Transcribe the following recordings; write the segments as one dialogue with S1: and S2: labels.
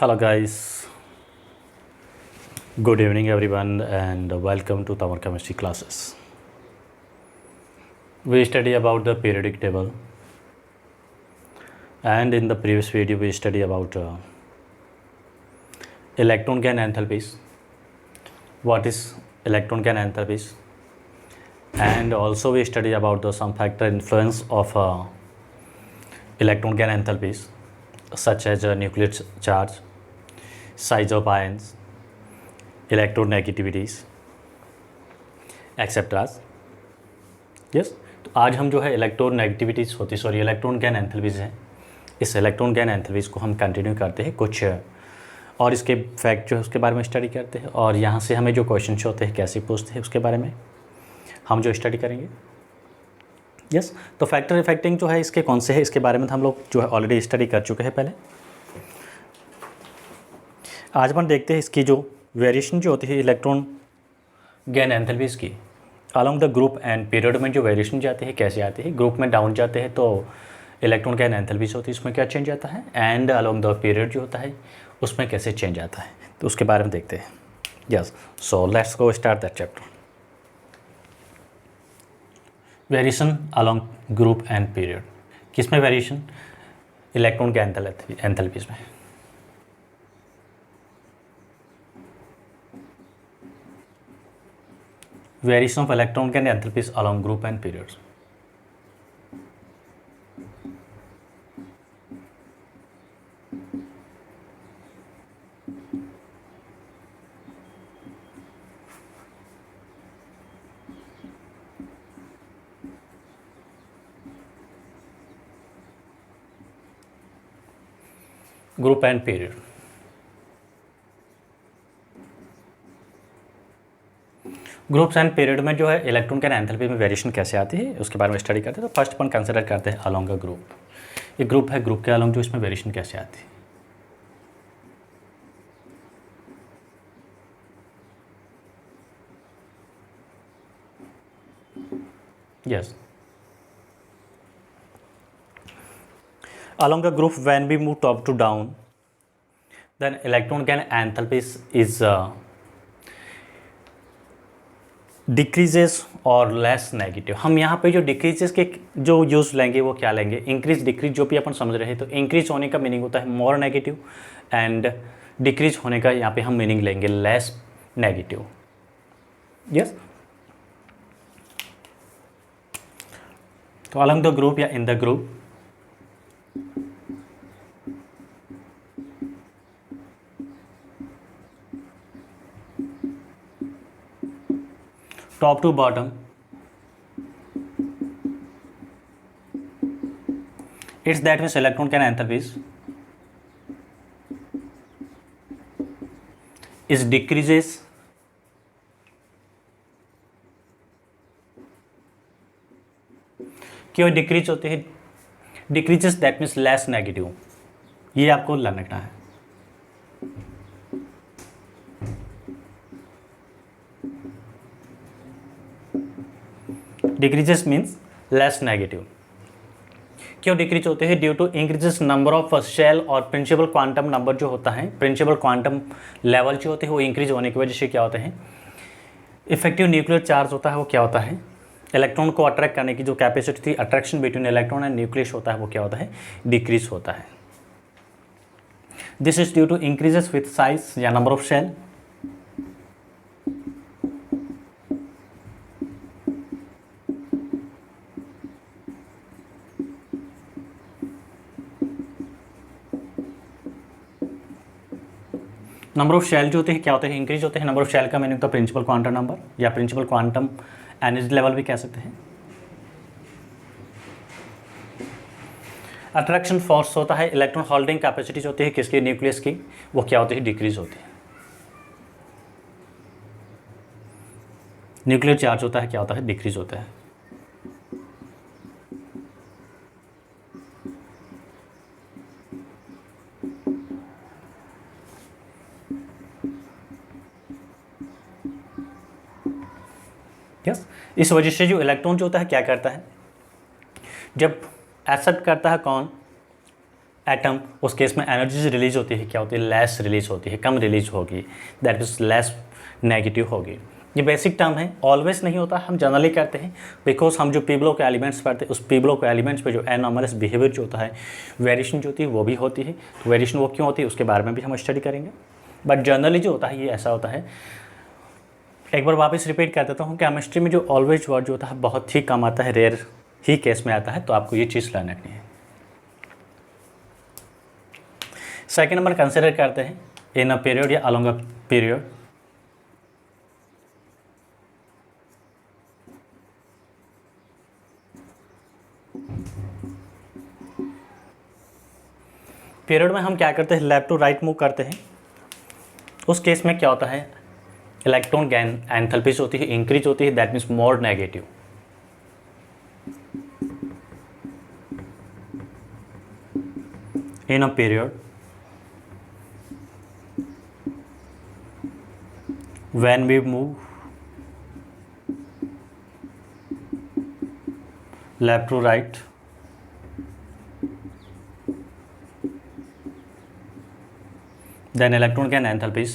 S1: Hello guys, good evening everyone and welcome to our chemistry classes. We study about the periodic table and in the previous video we study about electron gain enthalpies. What is electron gain enthalpies? And also we study about some factor influence of electron gain enthalpies such as nuclear charge, size of ions, electronegativities etcetera. Yes, तो आज हम जो है इलेक्ट्रोनेगेटिविटीज़ होती electron gain एंथैल्पीज़ हैं, इस electron gain एंथैल्पीज़ को हम कंटिन्यू करते हैं कुछ और इसके फैक्ट जो है उसके बारे में स्टडी करते हैं और यहाँ से हमें जो क्वेश्चन होते हैं कैसे पूछते हैं उसके बारे में हम जो स्टडी करेंगे. यस, तो फैक्टर इफेक्टिंग जो है इसके कौन से है इसके बारे में हम लोग जो है ऑलरेडी स्टडी कर चुके हैं पहले. आज अपन देखते हैं इसकी जो वेरिएशन जो होती है इलेक्ट्रॉन गैन एंथैल्पीज़ की along the group and period में जो वेरिएशन जाती है कैसे आती है. ग्रुप में डाउन जाते हैं तो इलेक्ट्रॉन गैन एंथैल्पीज़ होती है इसमें क्या चेंज आता है एंड अलॉन्ग द पीरियड जो होता है उसमें कैसे चेंज आता है तो उसके बारे में देखते हैं. Yes, so let's go start that chapter. Variation along group and period. किस में वेरिएशन? इलेक्ट्रॉन गैन एंथैल्पीज़ में. Variation of electron gain enthalpies along group and periods. Group and period. Groups and period में जो है इलेक्ट्रॉन के enthalpy में variation कैसे आती है उसके बारे में स्टडी करते हैं. तो फर्स्ट अपन कंसिडर करते हैं अलॉन्ग अ ग्रुप. एक ग्रुप है, ग्रुप के अलॉन्ग जो इसमें वेरिएशन कैसे आती है. Yes, along a group when we move top to down then electron gain enthalpy is decreases और लेस नेगेटिव. हम यहाँ पे जो डिक्रीजेस के जो यूज़ लेंगे वो क्या लेंगे? इंक्रीज डिक्रीज जो भी अपन समझ रहे हैं तो इंक्रीज होने का मीनिंग होता है मोर नेगेटिव एंड डिक्रीज होने का यहाँ पे हम मीनिंग लेंगे लेस नेगेटिव. यस, तो अलॉन्ग द ग्रुप या in the group top to bottom it's that means electron gain enthalpies is decreases क्यों डिक्रीज होते हैं? Decreases that means less negative. ये आपको लर्न है. Decreases means less negative. क्यों decrease होते हैं? Due to increases number of shell और प्रिंसिपल क्वांटम नंबर जो होता है, प्रिंसिपल क्वांटम लेवल जो होते हैं वो इंक्रीज होने की वजह से क्या होते हैं, इफेक्टिव न्यूक्लियर चार्ज होता है वो क्या होता है, इलेक्ट्रॉन को अट्रैक्ट करने की जो कैपेसिटी थी attraction between electron and nucleus होता है वो क्या होता है, डिक्रीज होता है. This is due to increases with size या number of shell. Number of shell जो होते हैं क्या होते हैं, इंक्रीज होते हैं. नंबर ऑफ शेल का मीनिंग तो प्रिंसिपल क्वांटम नंबर या प्रिंसिपल क्वांटम एनर्जी लेवल भी कह सकते हैं. अट्रैक्शन फोर्स होता है, इलेक्ट्रॉन होल्डिंग कैपेसिटी जो होती है किसकी, न्यूक्लियस की, वो क्या होती है, डिक्रीज होती है. न्यूक्लियर चार्ज होता है क्या होता है, डिक्रीज होता है. यस, इस वजह से जो इलेक्ट्रॉन जो होता है क्या करता है, जब एक्सेप्ट करता है कौन, एटम, उस केस में एनर्जी रिलीज होती है क्या होती है, लेस रिलीज होती है, कम रिलीज होगी, दैट मीन्स लेस नेगेटिव होगी। ये बेसिक टर्म है, ऑलवेज नहीं होता, हम जनरली करते हैं बिकॉज हम जो पीबलो के एलिमेंट्स पढ़ते हैं उस पीबलो के एलिमेंट्स पे जो एनॉमलस बिहेवियर जो होता है, वेरिएशन जो होती है वो भी होती है। तो वेरिएशन वो क्यों होती है उसके बारे में भी हम स्टडी करेंगे, बट जनरली जो होता है ये ऐसा होता है। एक बार वापस रिपीट कर देता हूँ, केमिस्ट्री में जो ऑलवेज वर्ड जो होता है बहुत ही कम आता है, रेयर ही केस में आता है, तो आपको ये चीज़ लर्न रखनी है। सेकेंड नंबर कंसिडर करते हैं इन अ पीरियड या अलोंग अ पीरियड। पीरियड में हम क्या करते हैं, लेफ्ट टू राइट मूव करते हैं। उस केस में क्या होता है, इलेक्ट्रॉन गैन एंथैल्पीज होती है, इंक्रीज होती है, that means more negative. In a period when we move left to right, then electron gain enthalpies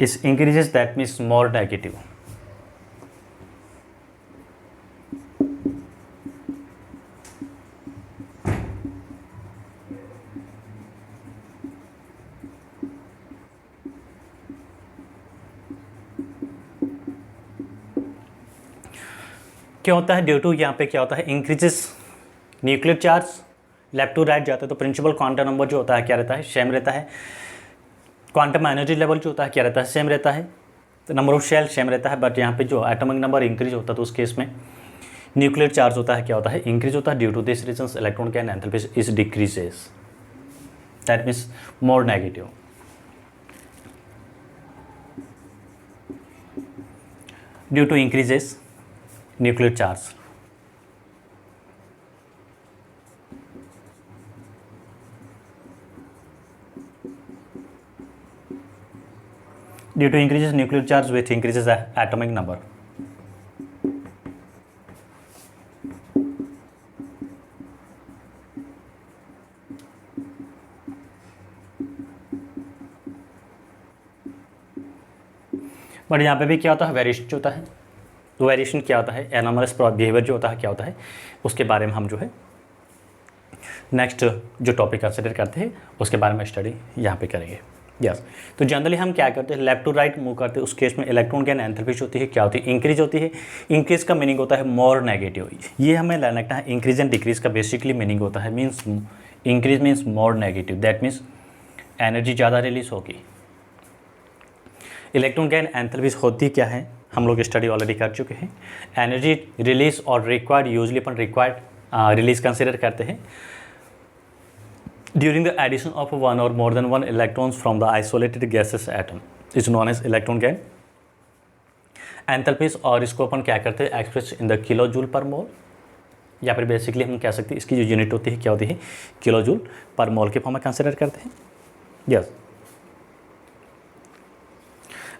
S1: is increases, that means more negative. क्या होता है, ड्यू टू यहाँ पे क्या होता है, increases nuclear charge left to right जाता है, तो प्रिंसिपल क्वांटम नंबर जो होता है क्या रहता है, सेम रहता है। क्वांटम एनर्जी लेवल जो होता है क्या रहता है, सेम रहता है। तो नंबर ऑफ शेल सेम रहता है, बट यहाँ पे जो एटॉमिक नंबर इंक्रीज होता है तो उस केस में न्यूक्लियर चार्ज होता है क्या होता है, इंक्रीज होता है। Due to this reason electron gain enthalpy is decreases, that means more negative. Due to increases nuclear charge, due to increases nuclear charge which increases atomic number. But यहाँ पे भी क्या होता है, वेरिएशन जो होता है, तो वेरिएशन क्या होता है, एनॉमलस बिहेवियर जो होता है क्या होता है, उसके बारे में हम जो है नेक्स्ट जो टॉपिक कंसिडर करते हैं उसके बारे में स्टडी यहाँ पे करेंगे। यस, तो जनरली हम क्या करते हैं, लेफ्ट टू राइट मूव करते हैं। उस केस में इलेक्ट्रॉन गैन एंथैल्पी होती है क्या होती है, इंक्रीज होती है। इंक्रीज का मीनिंग होता है मोर नेगेटिव, ये हमें लर्न रखना है। इंक्रीज एंड डिक्रीज का बेसिकली मीनिंग होता है, means increase means more negative, that means energy ज़्यादा रिलीज होगी। इलेक्ट्रॉन गैन एंथैल्पीज होती क्या है, हम लोग स्टडी ऑलरेडी कर चुके हैं। एनर्जी रिलीज और रिक्वायर्ड, यूजली अपन रिक्वायर्ड रिलीज कंसिडर करते हैं during the addition of one or more than one electrons from the isolated gaseous atom is known as electron gain enthalpies। और इसको अपन क्या करते हैं, express in the kilojoule per mole, या फिर basically हम कह सकते हैं इसकी जो यूनिट होती है क्या होती है, किलो जूल पर मोल के फॉर्म में कंसिडर करते हैं। यस,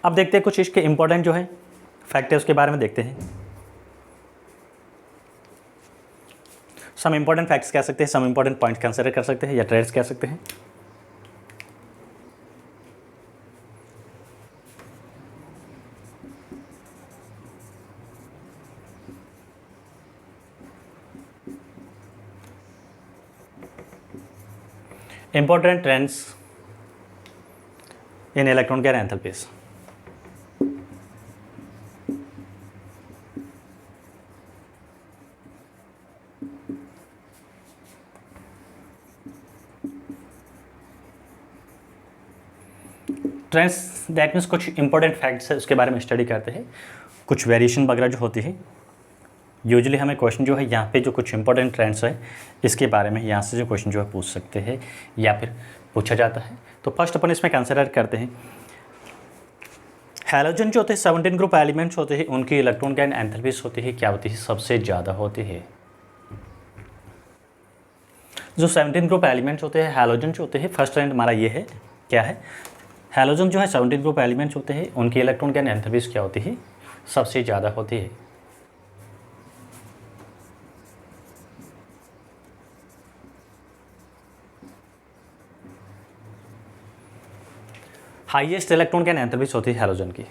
S1: अब देखते हैं कुछ इसके इंपॉर्टेंट जो है फैक्ट है उसके बारे में देखते हैं। सम इंपॉर्टेंट फैक्ट्स कह सकते हैं, सम इंपॉर्टेंट पॉइंट कंसिडर कर सकते हैं, या ट्रेड्स कह सकते हैं। Important trends in electron gain enthalpies. Trends that means कुछ इंपॉर्टेंट फैक्ट्स है उसके बारे में स्टडी करते हैं। कुछ वेरिएशन वगैरह जो होती है, यूजुअली हमें क्वेश्चन जो है यहाँ पे जो कुछ इंपॉर्टेंट ट्रेंड्स है इसके बारे में यहाँ से जो क्वेश्चन जो है पूछ सकते हैं या फिर पूछा जाता है। तो फर्स्ट अपन इसमें कंसिडर करते हैं हैलोजन जो होते हैं 17 ग्रुप एलिमेंट्स होते हैं, उनकी इलेक्ट्रॉन गैन एंथैल्पीज होती है क्या होती है, सबसे ज़्यादा होती है। जो 17 ग्रुप एलिमेंट्स होते हैं हैलोजन जो होते हैं, फर्स्ट ट्रेंड हमारा ये है क्या है, हैलोजन जो है 17 ग्रुप एलिमेंट्स होते हैं, उनकी इलेक्ट्रॉन गैन एंथैल्पीज क्या होती है, सबसे ज़्यादा होती है। हाईएस्ट इलेक्ट्रॉन गैन एंथैल्पीज होती है हैलोजन की।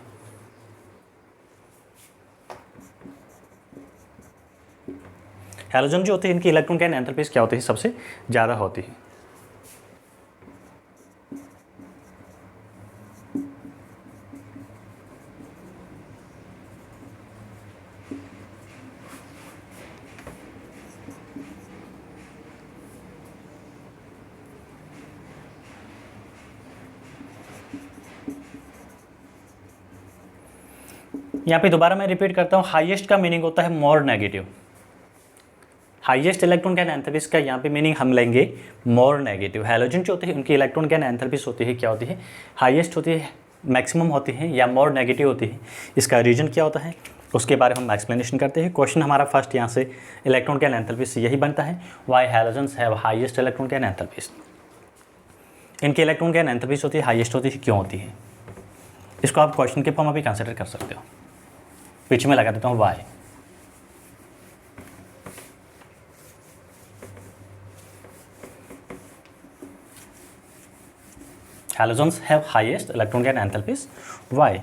S1: हैलोजन जो होते हैं इनकी इलेक्ट्रॉन गैन एंथैल्पीज क्या होती है, सबसे ज़्यादा होती है। यहाँ पे दोबारा मैं रिपीट करता हूँ, हाईएस्ट का मीनिंग होता है more negative. Highest electron gain enthalpies का यहाँ पे मीनिंग हम लेंगे मोर नेगेटिव। हैलोजन जो होते हैं उनकी इलेक्ट्रॉन गैन एंथैल्पीज होती है क्या होती है, हाईएस्ट होती है, मैक्सिमम होती है या मोर नेगेटिव होती है। इसका रीजन क्या होता है उसके बारे में हम एक्सप्लेनेशन करते हैं। क्वेश्चन हमारा फर्स्ट यहाँ से इलेक्ट्रॉन गैन एंथैल्पीज से यही बनता है, why halogens have highest electron gain enthalpies. इनकी इलेक्ट्रॉन गैन एंथैल्पीज होती है हाईएस्ट होती है, क्यों होती है। इसको आप क्वेश्चन के फॉर्म में भी कंसिडर कर सकते हो। बीच में लगा देता हूँ Y. Halogens have highest electron gain enthalpies. Why?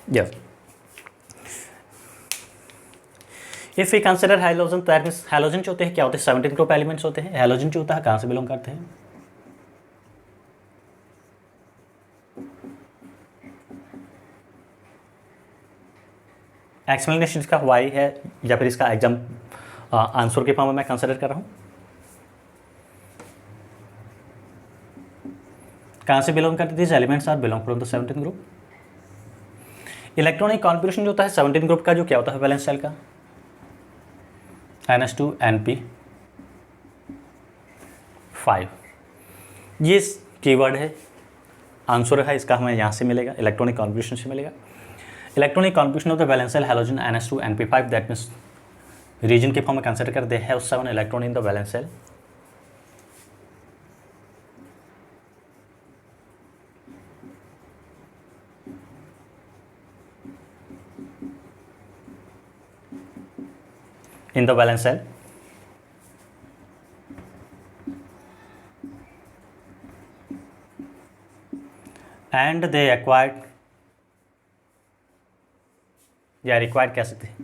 S1: Yes. If we consider halogen, that means halogen जो होते हैं क्या होते हैं, 17 ग्रुप एलिमेंट्स होते हैं। हैलोजन जो होता है कहाँ से बिलोंग करते हैं, एक्सप्लेनेशन इसका वाई है या फिर इसका एग्जाम आंसर के फॉर्म में मैं कंसिडर कर रहा हूँ। कहाँ से बिलोंग करते थे, elements are belong from the 17 group. Electronic configuration जो होता है 17 ग्रुप का, जो क्या होता है वैलेंस शेल का, NH2NP5। ये कीवर्ड है, आंसर है इसका हमें यहाँ से मिलेगा, इलेक्ट्रॉनिक कॉन्फिगरेशन से मिलेगा। Electronic configuration of the valence shell halogen NH2NP5, that means reason के फॉर्म में कंसिडर कर they have 7 electron in the valence shell. in the valence shell, and they acquired या required कह सकते हैं,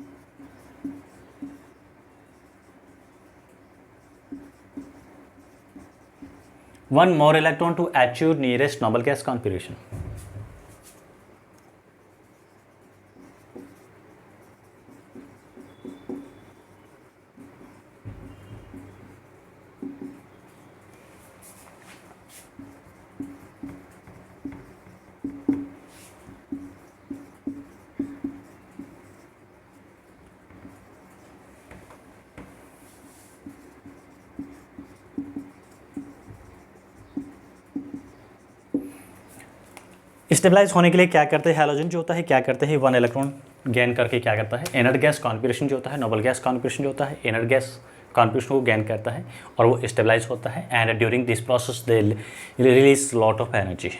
S1: one more electron to achieve nearest noble gas configuration. Stabilise होने के लिए क्या करते हैं, हैलोजन जो होता है क्या करते हैं, 1 इलेक्ट्रॉन गेन करके क्या करता है, इनर्ट गैस कॉन्फिगरेशन जो होता है, नोबल गैस कॉन्फिगरेशन जो होता है, इनर्ट गैस कॉन्फिगरेशन को गेन करता है और वो स्टेबलाइज होता है। And during this process they release lot of energy.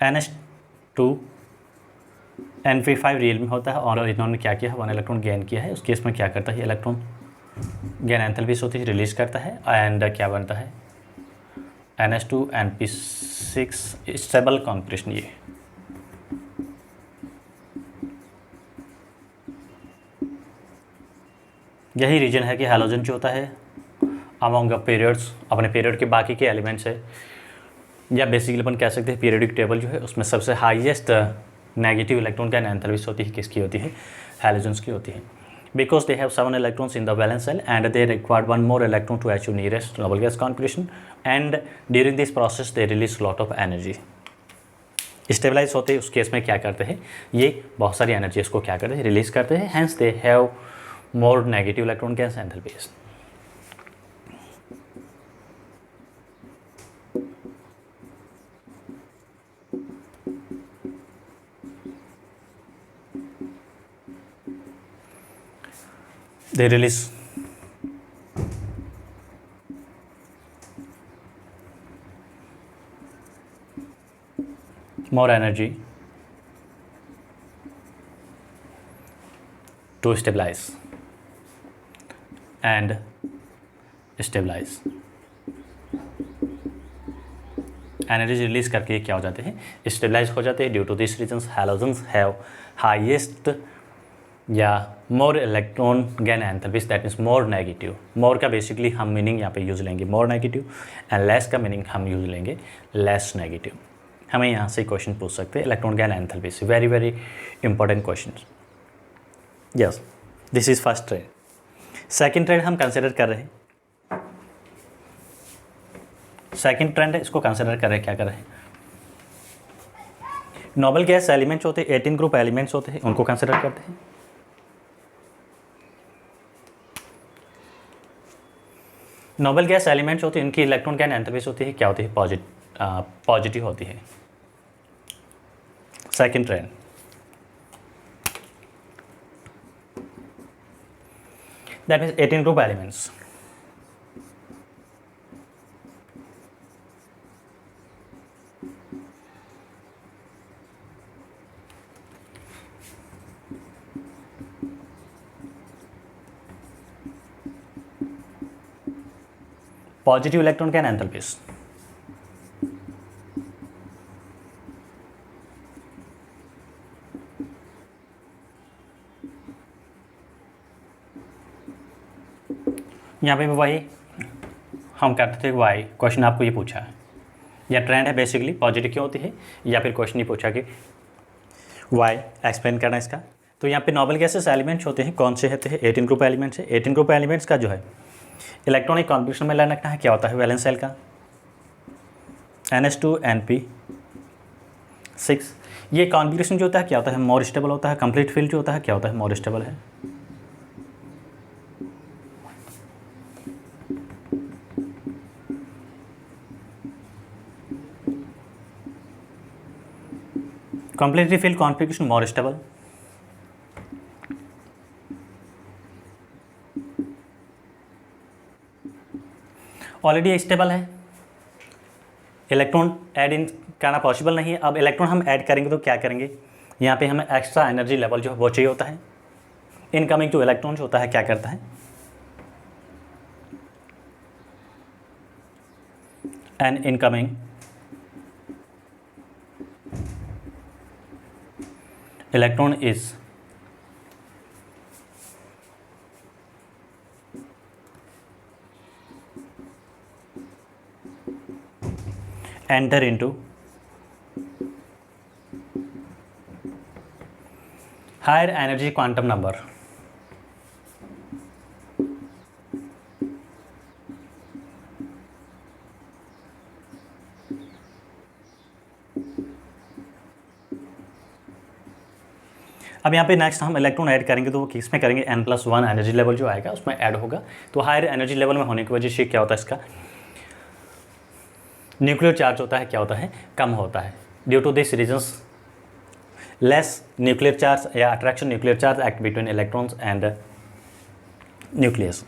S1: NH2NP5 real में होता है और इन्होंने क्या किया है, 1 इलेक्ट्रॉन गेन किया है। उस केस में क्या करता है, इलेक्ट्रॉन गेन एंथैल्पीज होती है, रिलीज करता है एंड क्या बनता है, NH2NP6 स्टेबल कॉन्फिगरेशन। ये यही रीजन है कि हैलोजन जो होता है अमॉन्ग पीरियड्स अपने पीरियड के बाकी के एलिमेंट्स है, या बेसिकली अपन कह सकते हैं पीरियडिक टेबल जो है उसमें सबसे highest negative electron gain enthalpies होती है, किसकी होती है, हैलोजन्स की होती है। Because they have 7 electrons in the valence shell and they required 1 more electron to achieve nearest noble gas configuration, and during this process they release lot of energy. Stabilise होते हैं उस केस में क्या करते हैं, ये बहुत सारी एनर्जी इसको क्या करते हैं, रिलीज करते हैं। Hence they have more negative electron gain enthalpies. they release more energy to stabilize and stabilize. Energy release करके क्या हो जाते हैं, स्टेबलाइज हो जाते हैं. Due to this reasons halogens have highest या more electron gain enthalpies, that means more negative. More का बेसिकली हम मीनिंग यहाँ पे यूज़ लेंगे मोर नेगेटिव, एंड लेस का मीनिंग हम यूज़ लेंगे लेस नेगेटिव. हमें यहाँ से क्वेश्चन पूछ सकते हैं electron gain enthalpies. Very very important question. Yes, this is first trend. Second trend हम कंसिडर कर रहे हैं. सेकेंड ट्रेंड है, इसको कंसिडर कर रहे हैं. क्या कर रहे हैं, नोबल गैस एलिमेंट्स होते हैं, 18 ग्रुप एलिमेंट्स होते हैं, उनको कंसिडर करते हैं. नोबल गैस एलिमेंट्स होते हैं, इनकी इलेक्ट्रॉन गैन एंथैल्पीज होती है क्या होती है, पॉजिटिव होती है. Second trend. That means 18 group elements. Positive electron gain enthalpies. यहाँ पे वाई हम करते थे. वाई क्वेश्चन आपको ये पूछा है, या ट्रेंड है बेसिकली पॉजिटिव क्यों होती है, या फिर क्वेश्चन ये पूछा कि वाई एक्सप्लेन करना इसका. तो यहाँ पे नोबल गैसेस एलिमेंट्स होते हैं, कौन से होते हैं, 18 ग्रुप एलिमेंट्स है. 18 ग्रुप एलिमेंट्स का जो है इलेक्ट्रॉनिक कॉन्फिगरेशन में लाइन रखना है क्या होता है, वैलेंस शेल का NH2 NP6. ये कॉन्फिगरेशन जो होता है क्या होता है, मोर स्टेबल होता है. कंप्लीट फील्ड जो होता है क्या होता है, मोर स्टेबल है. Completely field configuration more stable. Already stable है, इलेक्ट्रॉन ऐड इन करना पॉसिबल नहीं है. अब इलेक्ट्रॉन हम ऐड करेंगे तो क्या करेंगे, यहाँ पे हमें एक्स्ट्रा एनर्जी लेवल जो है वो चाहिए होता है. इनकमिंग जो इलेक्ट्रॉन जो होता है क्या करता है, N incoming electron is enter into higher energy quantum number. अब यहाँ पे नेक्स्ट हम इलेक्ट्रॉन ऐड करेंगे तो वो किस में करेंगे, n+1 एनर्जी लेवल जो आएगा उसमें ऐड होगा. तो हायर एनर्जी लेवल में होने की वजह से क्या होता है, इसका न्यूक्लियर चार्ज होता है क्या होता है, कम होता है. Due to this reasons less nuclear charge या attraction nuclear charge act between electrons and nucleus.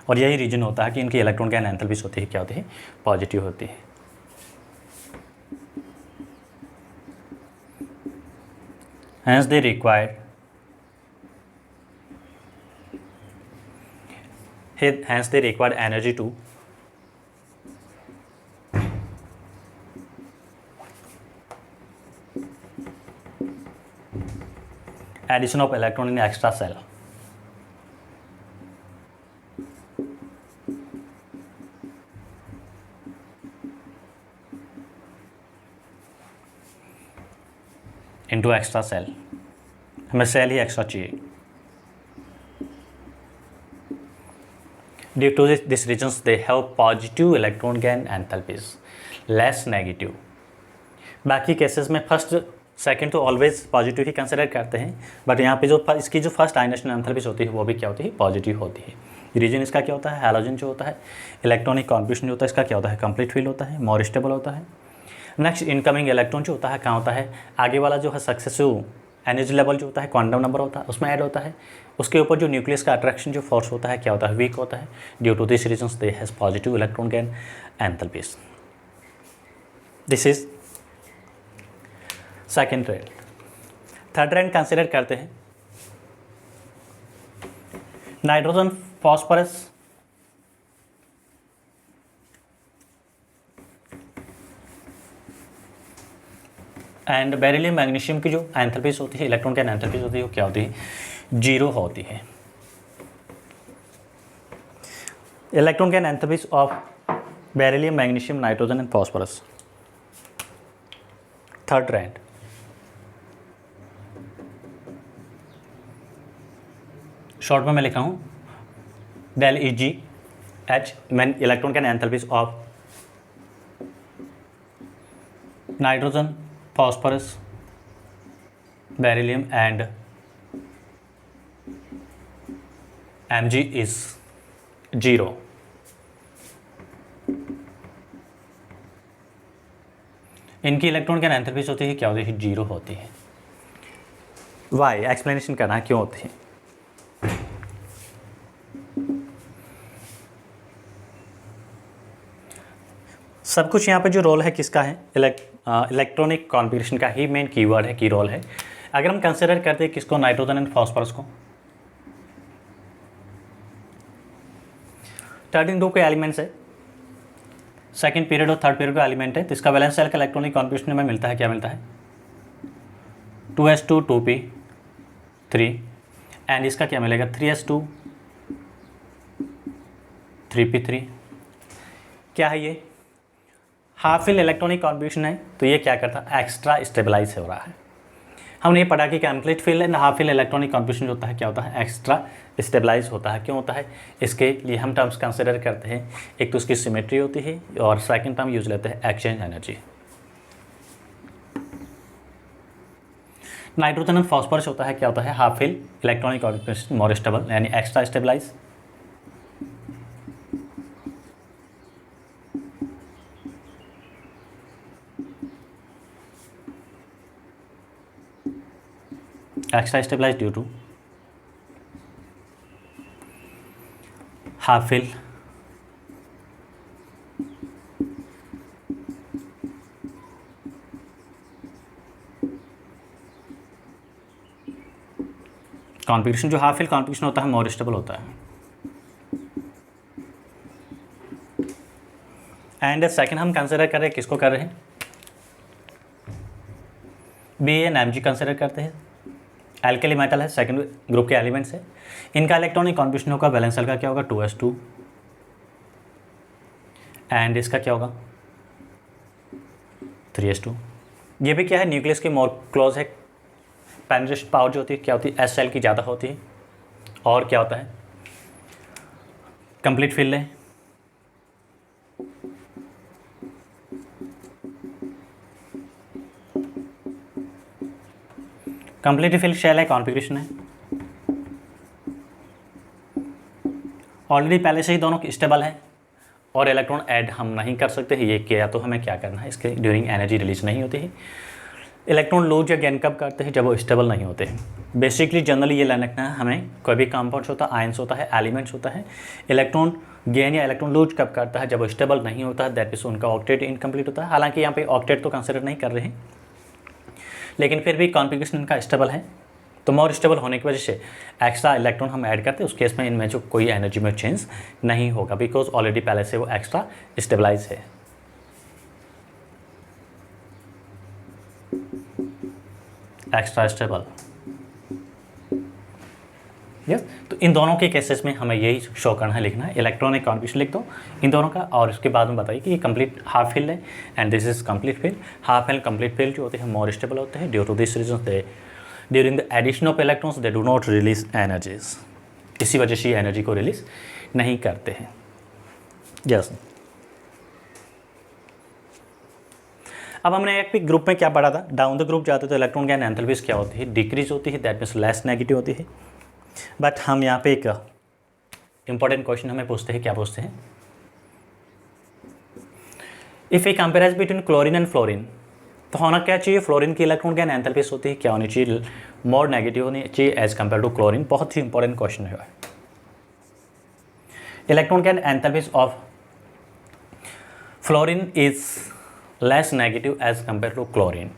S1: और यही रीजन होता है कि इनकी इलेक्ट्रॉन गैन एंथैल्पीज होती है क्या होती है, पॉजिटिव होती है. Hence they required energy to addition of electron in extra cell. Into extra cell. हमें सेल ही एक्स्ट्रा चाहिए. Due to this reasons they have positive electron gain enthalpies, less negative. बाकी केसेस में फर्स्ट सेकंड तो always positive ही consider करते हैं, but यहाँ पे जो इसकी जो फर्स्ट आयनेशन एंथैल्पीज होती है वो भी क्या होती है, पॉजिटिव होती है. रीजन इसका क्या होता है, हैलोजन जो होता है इलेक्ट्रॉनिक कॉन्फिगरेशन जो होता है इसका क्या होता है, कंप्लीट फील्ड होता है, मोर स्टेबल होता है. नेक्स्ट इनकमिंग इलेक्ट्रॉन जो होता है कहाँ होता है, आगे वाला जो है सक्सेसिव एनर्जी लेवल जो होता है क्वांटम नंबर होता है उसमें ऐड होता है। उसके ऊपर जो न्यूक्लियस का अट्रैक्शन जो फोर्स होता है क्या होता है, वीक होता है। Due to this reasons they has positive electron gain enthalpies. This is second trend. Third trend consider करते हैं nitrogen, phosphorus and beryllium, magnesium की जो एंथैल्पीज होती है, इलेक्ट्रॉन की एंथैल्पीज होती है, वो क्या होती है, 0 होती है। इलेक्ट्रॉन की enthalpies of beryllium, magnesium, nitrogen and phosphorus. Third trend, short में मैं लिखा हूँ del Eg H when electron can enthalpies of nitrogen, phosphorus, beryllium and Mg is 0. इनकी इलेक्ट्रॉन कैन एंथैल्पीज होती है क्या होती है, 0 होती है। वाई एक्सप्लेनेशन करना है क्यों होती है। सब कुछ यहाँ पे जो रोल है किसका है, इलेक्ट्रॉनिक कॉन्फ़िगरेशन का ही मेन कीवर्ड है, की रोल है। अगर हम कंसिडर करते हैं किसको, नाइट्रोजन एंड फॉस्फोरस को, 13 ग्रुप के एलिमेंट्स है, सेकंड पीरियड और थर्ड पीरियड का एलिमेंट है, तो इसका वैलेंस शेल का इलेक्ट्रॉनिक कॉन्फ़िगरेशन में मिलता है, क्या मिलता है, 2s2 2p3 एंड इसका क्या मिलेगा, 3s2 3p3। क्या है ये, हाफ फिल इलेक्ट्रॉनिक कॉन्फ़िगरेशन है, तो ये क्या करता है, एक्स्ट्रा स्टेबलाइज हो रहा है। हमने ये पढ़ा कि complete fill and half fill electronic configuration होता है क्या होता है, एक्स्ट्रा स्टेबलाइज होता है। क्यों होता है, इसके लिए हम टर्म्स कंसिडर करते हैं, एक तो उसकी सिमेट्री होती है और सेकंड टर्म यूज लेते हैं exchange energy. Nitrogen and phosphorus होता है क्या होता है, half fill electronic configuration more stable यानी extra stabilize. Extra stabilize due to half fill configuration, जो हाफ फिल कॉन्फ़िगरेशन होता है मोर स्टेबल होता है। एंड सेकंड हम कंसिडर कर रहे हैं, किसको कर रहे हैं, B N M G consider करते हैं। एल्केली मेटल है, सेकंड ग्रुप के एलिमेंट्स है, इनका इलेक्ट्रॉनिक कॉन्फ़िगरेशन होगा, वैलेंस शेल का क्या होगा, 2s2 एंड इसका क्या होगा, 3s2। ये भी क्या है, न्यूक्लियस के मोर क्लोज है, पेनिट्रेशन पावर जो होती है क्या होती है, एस सेल की ज़्यादा होती है। और क्या होता है, कंप्लीट फिल है, कंप्लीट फिल शेल है, कॉन्फ़िगरेशन है। ऑलरेडी पहले से ही दोनों स्टेबल है और इलेक्ट्रॉन ऐड हम नहीं कर सकते, ये किया तो हमें क्या करना है, इसके ड्यूरिंग एनर्जी रिलीज नहीं होती है। इलेक्ट्रॉन लूज या गेन कब करते हैं, जब वो स्टेबल नहीं होते हैं। बेसिकली जनरली ये लाइन रखना है हमें, कोई भी कंपाउंड्स होता है, आयंस होता है, एलिमेंट्स होता है, इलेक्ट्रॉन गेन या इलेक्ट्रॉन लूज कब करता है, जब वो स्टेबल नहीं होता है, दैट मीन्स उनका ऑक्टेट इनकम्प्लीट होता है। हालांकि यहाँ पे ऑक्टेट तो कंसिडर नहीं कर रहे हैं, लेकिन फिर भी कॉन्फ़िगरेशन इनका स्टेबल है, तो मोर स्टेबल होने की वजह से एक्स्ट्रा इलेक्ट्रॉन हम ऐड करते हैं, उस केस में इनमें जो कोई एनर्जी में चेंज नहीं होगा, बिकॉज ऑलरेडी पहले से वो एक्स्ट्रा स्टेबलाइज है। Extra stable, yes. तो इन दोनों के केसेस में हमें यही शो करना है, लिखना है इलेक्ट्रॉनिक कॉन्फ़िगरेशन लिख दो इन दोनों का, और उसके बाद में बताइए कि ये कंप्लीट हाफ फिल है and this is complete fill. Half and complete fill जो होते हैं मोर स्टेबल होते हैं, due to this reason they during the addition of electrons they do not release energies, इसी वजह से एनर्जी को रिलीज नहीं करते हैं। यस, अब हमने एक भी ग्रुप में क्या पढ़ा था, डाउन द ग्रुप जाते तो इलेक्ट्रॉन की एंथैल्पीज क्या होती है, डिक्रीज होती है, दैट मीन्स लेस नेगेटिव होती है। बट हम यहाँ पे एक इंपॉर्टेंट क्वेश्चन हमें पूछते हैं, क्या पूछते हैं, if A comparison between chlorine and fluorine, तो होना क्या चाहिए, फ्लोरीन की इलेक्ट्रॉन की एंथैल्पीज होती है क्या होनी चाहिए, मोर नेगेटिव होनी चाहिए एज कम्पेयर टू क्लोरीन। बहुत ही इंपॉर्टेंट क्वेश्चन है। Electron gain enthalpies of fluorine is less negative as compare to chlorine.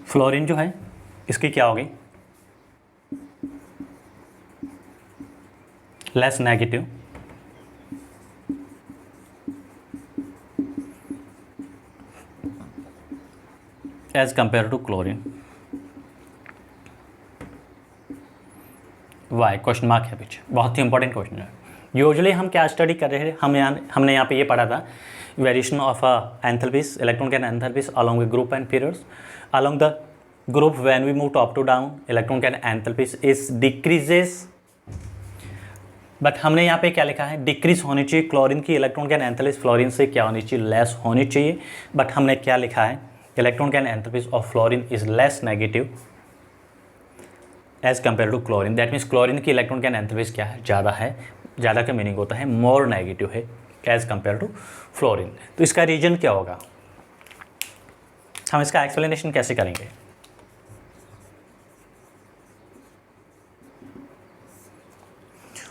S1: Fluorine जो है इसकी क्या होगी, less negative as compare to chlorine. Why question mark है पीछे, बहुत ही इंपॉर्टेंट क्वेश्चन है। यूजुअली हम क्या स्टडी कर रहे थे, हमने यहाँ पे ये पढ़ा था variation of enthalpies, electron gain enthalpies along with group and periods along the group when we move top to down electron can enthalpies is decreases। But हमने यहाँ पे क्या लिखा है, डिक्रीज होनी चाहिए क्लोरीन की इलेक्ट्रॉन कैन एंथैल्पीज फ्लोरीन से क्या होनी चाहिए, लेस होनी चाहिए। बट हमने क्या लिखा है, electron gain enthalpies of fluorine is less negative as compare to chlorine. That means chlorine की इलेक्ट्रॉन कैन एंथैल्पीज क्या है, ज़्यादा है। ज़्यादा का मीनिंग होता है मोर नेगेटिव है एज कम्पेयर टू फ्लोरीन। तो इसका रीजन क्या होगा, हम इसका एक्सप्लेनेशन कैसे करेंगे।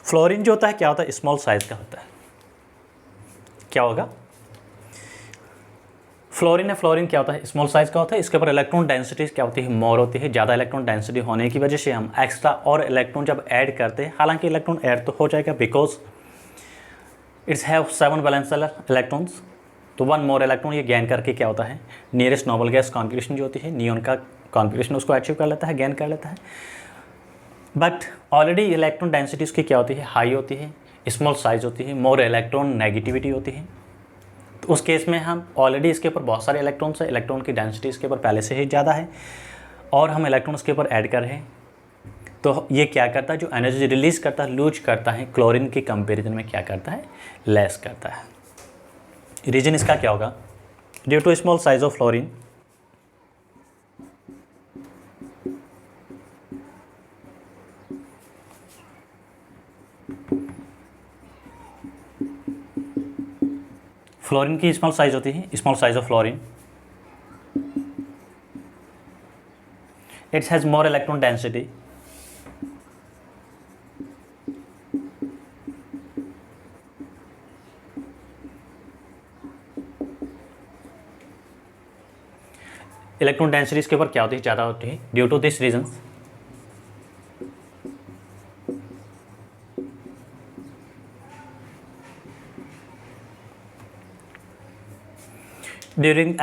S1: फ्लोरीन जो होता है क्या होता है, स्मॉल साइज का होता है। क्या होगा, फ्लोरीन है, फ्लोरीन क्या होता है, स्मॉल साइज का होता है। इसके ऊपर इलेक्ट्रॉन डेंसिटी क्या होती है, मोर होती है। ज़्यादा इलेक्ट्रॉन डेंसिटी होने की वजह से हम एक्स्ट्रा और इलेक्ट्रॉन जब ऐड करते हैं, हालांकि इलेक्ट्रॉन ऐड तो हो जाएगा बिकॉज इट्स हैव 7 वैलेंशियल इलेक्ट्रॉन्स, तो 1 मोर इलेक्ट्रॉन ये गेन करके क्या होता है, नियरेस्ट नोबल गैस कॉन्फिगरेशन जो होती है, नियॉन का कॉन्फिगरेशन उसको अचीव कर लेता है, गेन कर लेता है। बट ऑलरेडी इलेक्ट्रॉन डेंसिटी उसकी क्या होती है, हाई होती है, स्मॉल साइज होती है, मोर इलेक्ट्रॉन नेगेटिविटी होती है। तो उस केस में हम ऑलरेडी इसके ऊपर बहुत सारे इलेक्ट्रॉन्स है, इलेक्ट्रॉन की डेंसिटी इसके ऊपर पहले से ही ज़्यादा है और हम इलेक्ट्रॉन उसके ऊपर ऐड कर रहे हैं, तो ये क्या करता है, जो एनर्जी रिलीज़ करता है, लूज करता है, क्लोरीन की कंपेरिजन में क्या करता है, लेस करता है। रीजन इसका क्या होगा, due to small size of fluorine fluorine की स्मॉल साइज होती है, small size of fluorine, its has more electron density electron density इसके ऊपर क्या होती है, ज़्यादा होती है। Due to this reason during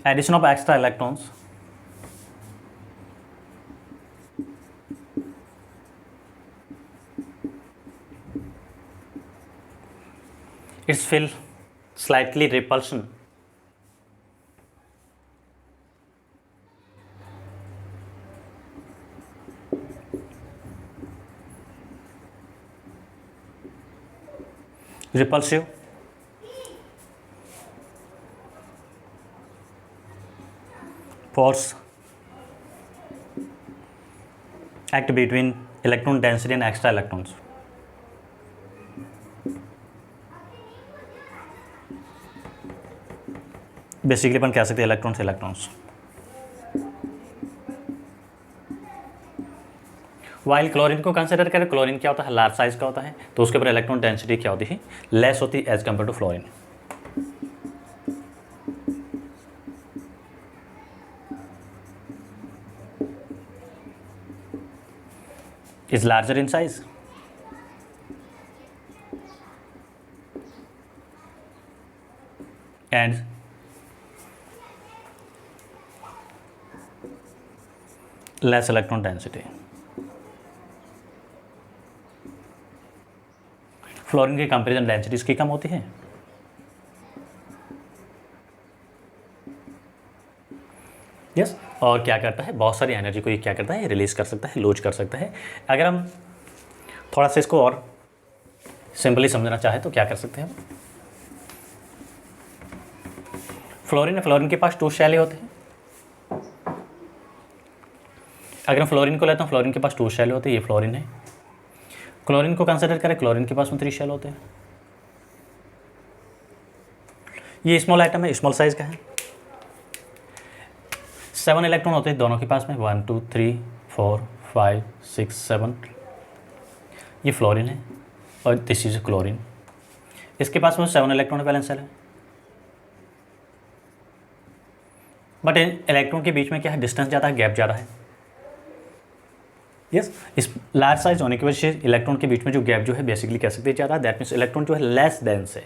S1: addition of extra electrons it's feel slightly repulsion repulsive force act between electron density and extra electrons। Basically अपन कह सकते हैं इलेक्ट्रॉन से इलेक्ट्रॉन्स। वाइल क्लोरीन को कंसिडर करें, क्लोरीन क्या होता है, लार्ज साइज का होता है, तो उसके ऊपर इलेक्ट्रॉन डेंसिटी क्या होती है, लेस होती है as compare to fluorine. Is larger in size and less electron density. Fluorine की कंपेरिजन डेंसिटी इसकी कम होती है। यस और क्या करता है, बहुत सारी एनर्जी को ये क्या करता है, रिलीज कर सकता है, लूज कर सकता है। अगर हम थोड़ा सा इसको और सिंपली समझना चाहे तो क्या कर सकते हैं, फ्लोरीन है, फ्लोरीन के पास 2 शेल होते हैं। अगर हम फ्लोरीन को लेते हैं, फ्लोरीन के पास 2 शेल होते हैं, ये फ्लोरीन है। क्लोरीन को कंसिडर करें, क्लोरीन के पास में 3 शेल होते हैं। ये स्मॉल आइटम है, स्मॉल साइज का है। 7 इलेक्ट्रॉन होते हैं दोनों के पास में, 1 2 3 4 5 6 7। ये फ्लोरीन है और दिस इज क्लोरीन। इसके पास में 7 इलेक्ट्रॉन बैलेंस है, बट इलेक्ट्रॉन के बीच में क्या है, डिस्टेंस ज़्यादा है, गैप ज़्यादा है। यस, इस लार्ज साइज होने की वजह से इलेक्ट्रॉन के बीच में जो गैप जो है बेसिकली कह सकते हैं ज़्यादा, दैट मीन्स इलेक्ट्रॉन जो है लेस डेंस है।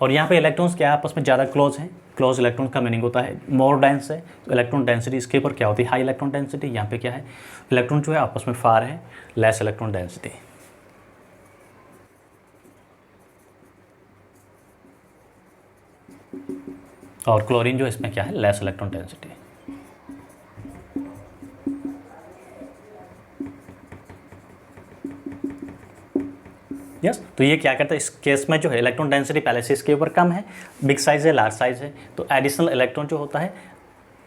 S1: और यहाँ पे इलेक्ट्रॉन्स क्या आपस में ज़्यादा क्लोज हैं। क्लोज इलेक्ट्रॉन का मीनिंग होता है मोर डेंस है, तो इलेक्ट्रॉन डेंसिटी इसके ऊपर क्या होती है, हाई इलेक्ट्रॉन डेंसिटी। यहाँ पे क्या है, इलेक्ट्रॉन जो है आपस में फार है, लेस इलेक्ट्रॉन डेंसिटी। और क्लोरीन जो इसमें क्या है, लेस इलेक्ट्रॉन डेंसिटी। यस, तो ये क्या करता है, इस केस में जो है इलेक्ट्रॉन डेंसिटी पहले से इसके ऊपर कम है, बिग साइज है, लार्ज साइज है, तो एडिशनल इलेक्ट्रॉन जो होता है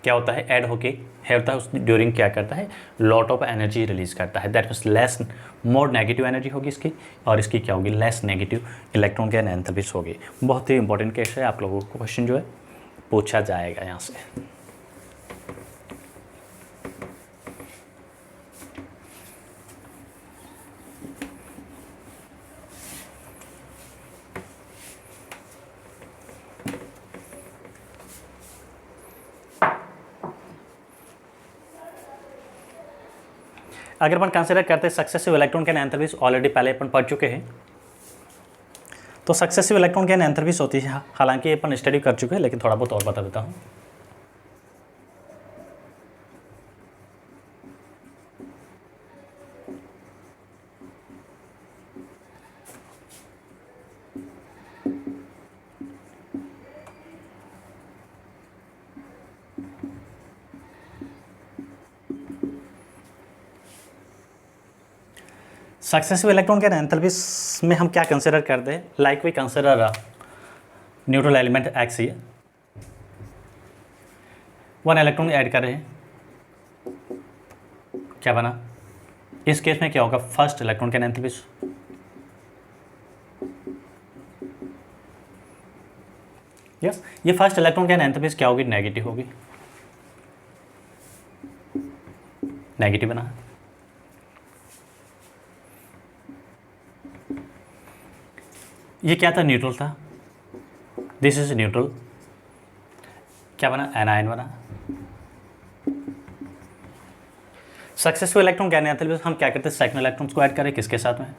S1: क्या होता है, ऐड होके होता है, उस ड्यूरिंग क्या करता है, लॉट ऑफ एनर्जी रिलीज करता है। That means less, more negative energy होगी इसकी, और इसकी क्या होगी, less negative electron gain enthalpies होगी। बहुत ही इंपॉर्टेंट केस है, आप लोगों को क्वेश्चन जो है पूछा जाएगा यहाँ से। अगर अपन कंसिडर करते हैं successive electron gain enthalpies, already पहले अपन पढ़ चुके हैं। तो सक्सेसिव इलेक्ट्रॉन गैन एंथैल्पीज होती है, हालांकि अपन स्टडी कर चुके हैं, लेकिन थोड़ा बहुत और बता देता हूँ। सक्सेसिव इलेक्ट्रॉन गैन एंथैल्पीज में हम क्या कंसिडर करते हैं, like we consider neutral element X है, 1 इलेक्ट्रॉन ऐड कर रहे हैं, क्या बना, इस केस में क्या होगा, first electron gain enthalpies. Yes, ये फर्स्ट इलेक्ट्रॉन गैन एंथैल्पीज क्या होगी, नेगेटिव होगी, नेगेटिव बना। ये क्या था, न्यूट्रल था, दिस इज न्यूट्रल, क्या बना, एनायन बना। सक्सेसफुल इलेक्ट्रॉन गैन एंथैल्पीज हम क्या करते हैं, सेकंड इलेक्ट्रॉन्स को ऐड करें, किसके साथ में,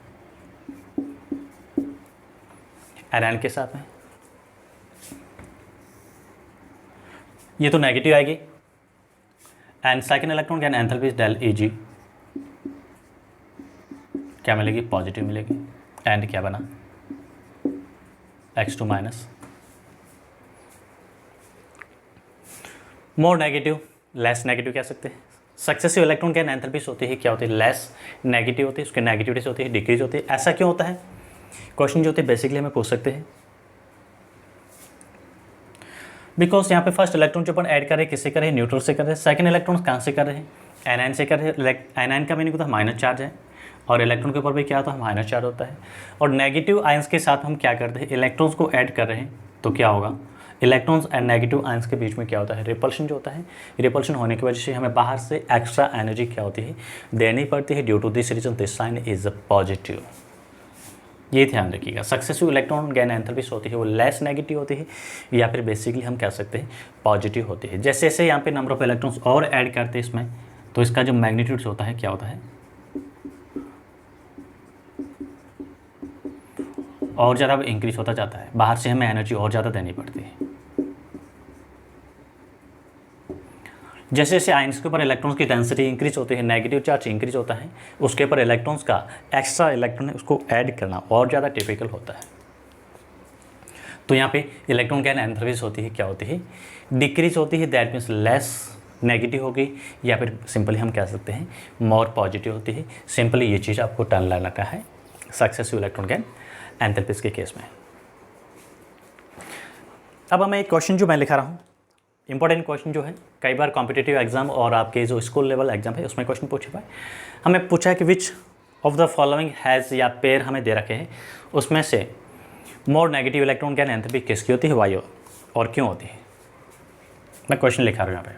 S1: एनायन के साथ में। ये तो नेगेटिव आएगी, and second electron gain enthalpies del Eg, क्या मिलेगी, पॉजिटिव मिलेगी, एंड क्या बना, X2 minus. More negative, less negative कह सकते हैं। सक्सेसिव इलेक्ट्रॉन गैन एंथैल्पीज होती है क्या होती है, लेस नेगेटिव होती है, उसकी नेगेटिविटी होती है, डिक्रीज होती है। ऐसा क्यों होता है, क्वेश्चन जो होते हैं बेसिकली हमें पूछ सकते हैं, बिकॉज यहाँ पे फर्स्ट इलेक्ट्रॉन जो अपन ऐड कर रहे हैं, किससे कर रहे हैं, न्यूट्रल से कर रहे हैं। सेकंड इलेक्ट्रॉन कहाँ से कर रहे हैं, एनायन से कर रहे हैं। एनायन का मीनिंग होता है माइनस चार्ज है, और इलेक्ट्रॉन के ऊपर भी क्या होता है, माइनस चार्ज होता है। और नेगेटिव आयंस के साथ हम क्या करते हैं, इलेक्ट्रॉन्स को ऐड कर रहे हैं, तो क्या होगा, इलेक्ट्रॉन्स एंड नेगेटिव आयंस के बीच में क्या होता है, रिपल्शन जो होता है। रिपल्शन होने की वजह से हमें बाहर से एक्स्ट्रा एनर्जी क्या होती है, देनी पड़ती है। Due to this reason this sign is positive. ये ध्यान रखिएगा, सक्सेसिव इलेक्ट्रॉन गैन एंथैल्पीज होती है वो लेस नेगेटिव होती है, या फिर बेसिकली हम कह सकते हैं पॉजिटिव होती है। जैसे जैसे यहाँ पे नंबर ऑफ इलेक्ट्रॉन्स और ऐड करते हैं इसमें, तो इसका जो मैग्नीट्यूड होता है क्या होता है, और ज़्यादा इंक्रीज होता जाता है। बाहर से हमें एनर्जी और ज़्यादा देनी पड़ती है। जैसे जैसे आयंस के ऊपर इलेक्ट्रॉन्स की डेंसिटी इंक्रीज होती है, नेगेटिव चार्ज इंक्रीज होता है, उसके ऊपर इलेक्ट्रॉन्स का एक्स्ट्रा इलेक्ट्रॉन है उसको ऐड करना और ज़्यादा टिपिकल होता है। तो यहाँ पे इलेक्ट्रॉन गैन एंथैल्पीज होती है क्या होती है, डिक्रीज होती है, दैट मीन्स लेस नेगेटिव होगी, या फिर सिंपली हम कह सकते हैं मोर पॉजिटिव होती है। सिंपली ये चीज़ आपको टर्न लाना का है सक्सेसिव इलेक्ट्रॉन गैन एंथैल्पीज़ के केस में। अब हमें एक क्वेश्चन जो मैं लिखा रहा हूँ, इंपॉर्टेंट क्वेश्चन जो है, कई बार कॉम्पिटिटिव एग्जाम और आपके जो स्कूल लेवल एग्जाम है उसमें क्वेश्चन पूछे हुआ है। हमें पूछा है कि which of the following has, या पेयर हमें दे रखे हैं, उसमें से more negative electron gain enthalpy किसकी होती है, वाई, और क्यों होती है। मैं क्वेश्चन लिखा रहा हूँ यहाँ पे,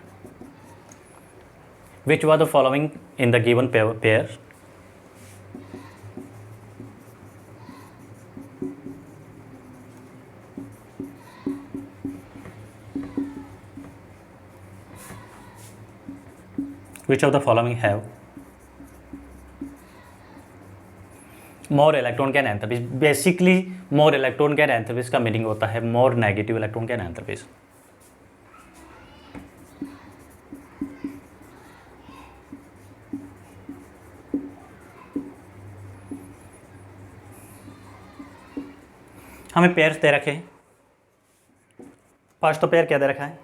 S1: which are the following in the given pair which of the following have more electron gain enthalpies। Basically more electron gain enthalpies का मीनिंग होता है more negative electron gain enthalpies। हमें पेयर्स दे रखे हैं। फर्स्ट तो पेयर क्या दे रखा है,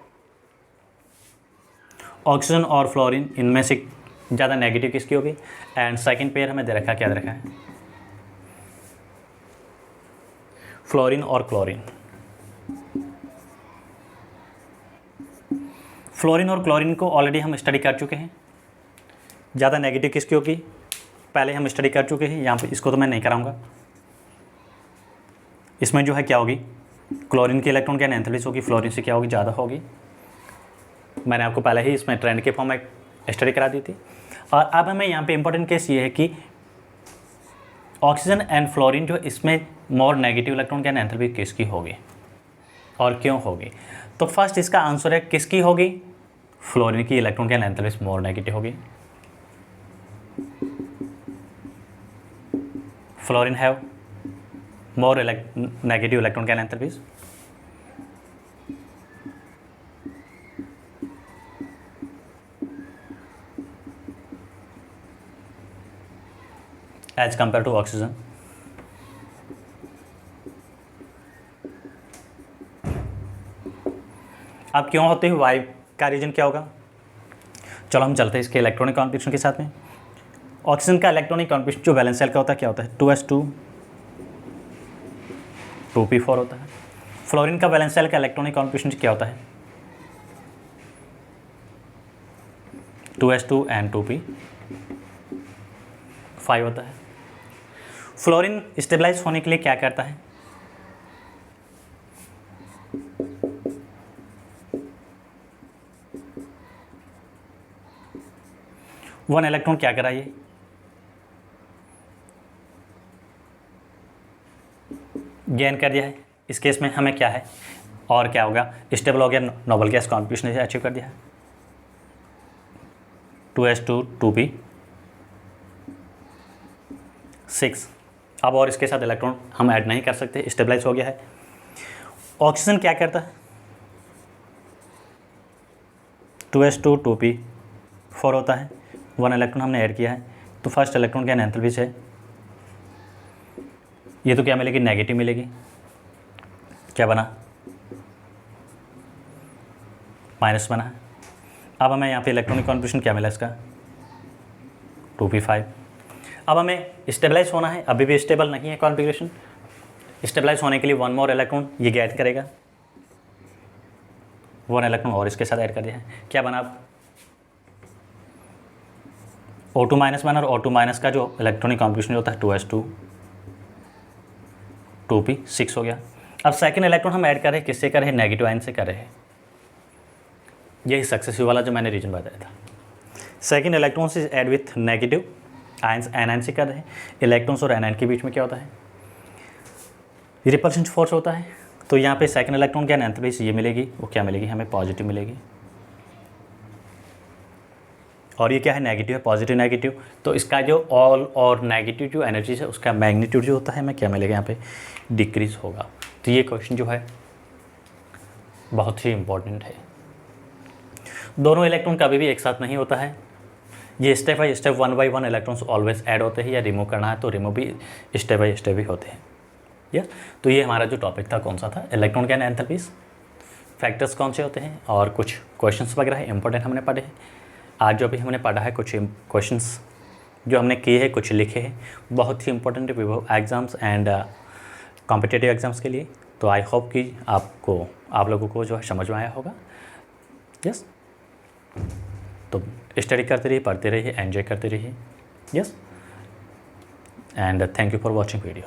S1: ऑक्सीजन और फ्लोरीन, इनमें से ज़्यादा नेगेटिव किसकी होगी। एंड सेकंड पेयर हमें दे रखा है, क्या दे रखा है, फ्लोरीन और क्लोरीन। फ्लोरीन और क्लोरीन को ऑलरेडी हम स्टडी कर चुके हैं, ज़्यादा नेगेटिव किसकी होगी पहले हम स्टडी कर चुके हैं, यहाँ पे इसको तो मैं नहीं कराऊंगा। इसमें जो है क्या होगी, क्लोरीन की इलेक्ट्रॉन गैन एंथैल्पी होगी, फ्लोरीन से क्या होगी, ज़्यादा होगी। मैंने आपको पहले ही इसमें ट्रेंड के फॉर्म में स्टडी करा दी थी। और अब हमें यहाँ पे इंपॉर्टेंट केस ये है कि ऑक्सीजन एंड फ्लोरीन जो इसमें more negative electron gain enthalpy किसकी होगी और क्यों होगी। तो फर्स्ट इसका आंसर है किसकी होगी, फ्लोरीन की electron gain enthalpy more negative होगी। Fluorine have more negative electron gain enthalpies. As compare to oxygen. अब क्यों होते हैं, वाई का रीजन क्या होगा। चलो हम चलते हैं इसके इलेक्ट्रॉनिक कॉन्फिगरेशन के साथ में। ऑक्सीजन का इलेक्ट्रॉनिक कॉन्फिगरेशन जो वैलेंस शेल का होता है क्या होता है, 2s2 2p4 होता है। फ्लोरीन का वैलेंस शेल का इलेक्ट्रॉनिक कॉन्फिगरेशन क्या होता है, 2s2 एंड 2p5 होता है। फ्लोरीन स्टेबलाइज होने के लिए क्या करता है, वन इलेक्ट्रॉन क्या कराइए, गेन कर दिया है। इस केस में हमें क्या है और क्या होगा, स्टेबल हो गया, नोबल गैस कॉन्फिगरेशन ने अचीव कर दिया है। 2s2 2p6। अब और इसके साथ इलेक्ट्रॉन हम ऐड नहीं कर सकते, स्टेबलाइज हो गया है। ऑक्सीजन क्या करता है, 2s2 2p4 होता है, वन इलेक्ट्रॉन हमने ऐड किया है। तो फर्स्ट इलेक्ट्रॉन क्या एंथैल्पी है, ये तो क्या मिलेगी, नेगेटिव मिलेगी। क्या बना, माइनस बना। अब हमें यहाँ पे इलेक्ट्रॉनिक कॉन्फिगरेशन क्या मिला इसका, 2p5। अब हमें स्टेबलाइज होना है, अभी भी स्टेबल नहीं है कॉन्फिगरेशन। स्टेबलाइज होने के लिए वन मोर इलेक्ट्रॉन ये गेट करेगा, वन इलेक्ट्रॉन और इसके साथ ऐड कर दिया है। क्या बना, O2 माइनस बना, और O2 माइनस का जो इलेक्ट्रॉनिक कॉन्फिगरेशन होता है 2s2 2p6 हो गया। अब सेकंड इलेक्ट्रॉन हम ऐड कर रहे हैं, किससे कर रहे हैं, नेगेटिव आयन से कर रहे हैं। यही सक्सेसिव वाला जो मैंने रीजन बताया था। सेकंड इलेक्ट्रॉन से add with negative ions anion से कर रहे हैं। इलेक्ट्रॉन्स और एनायन के बीच में क्या होता है, रिपल्शन फोर्स होता है। तो यहाँ पे सेकंड इलेक्ट्रॉन क्या एंथैल्पी ये मिलेगी, वो क्या मिलेगी, हमें पॉजिटिव मिलेगी। और ये क्या है, नेगेटिव है, पॉजिटिव नेगेटिव। तो इसका जो ऑल और नेगेटिव जो एनर्जी है उसका मैग्नीट्यूड जो होता है हमें क्या मिलेगा, यहाँ पे डिक्रीज होगा। तो ये क्वेश्चन जो है बहुत ही इम्पोर्टेंट है। दोनों इलेक्ट्रॉन कभी भी एक साथ नहीं होता है, ये step by step 1 by 1 electrons always add होते हैं, या रिमूव करना है तो रिमूव भी स्टेप बाई स्टेप ही होते हैं। यस, तो ये हमारा जो टॉपिक था कौन सा था, इलेक्ट्रॉन गैन एंथैल्पीज, फैक्टर्स कौन से होते हैं और कुछ क्वेश्चंस वगैरह इंपॉर्टेंट हमने पढ़े हैं। आज जो भी हमने पढ़ा है, कुछ क्वेश्चंस जो हमने किए हैं, कुछ लिखे हैं, बहुत ही इंपॉर्टेंट विभव एग्जाम्स एंड कॉम्पिटिटिव एग्ज़ाम्स के लिए। तो आई होप कि आप लोगों को जो है समझ में आया होगा। यस, तो स्टडी करते रहिए, पढ़ते रहिए, एंजॉय करते रहिए। Yes, and thank you for watching video.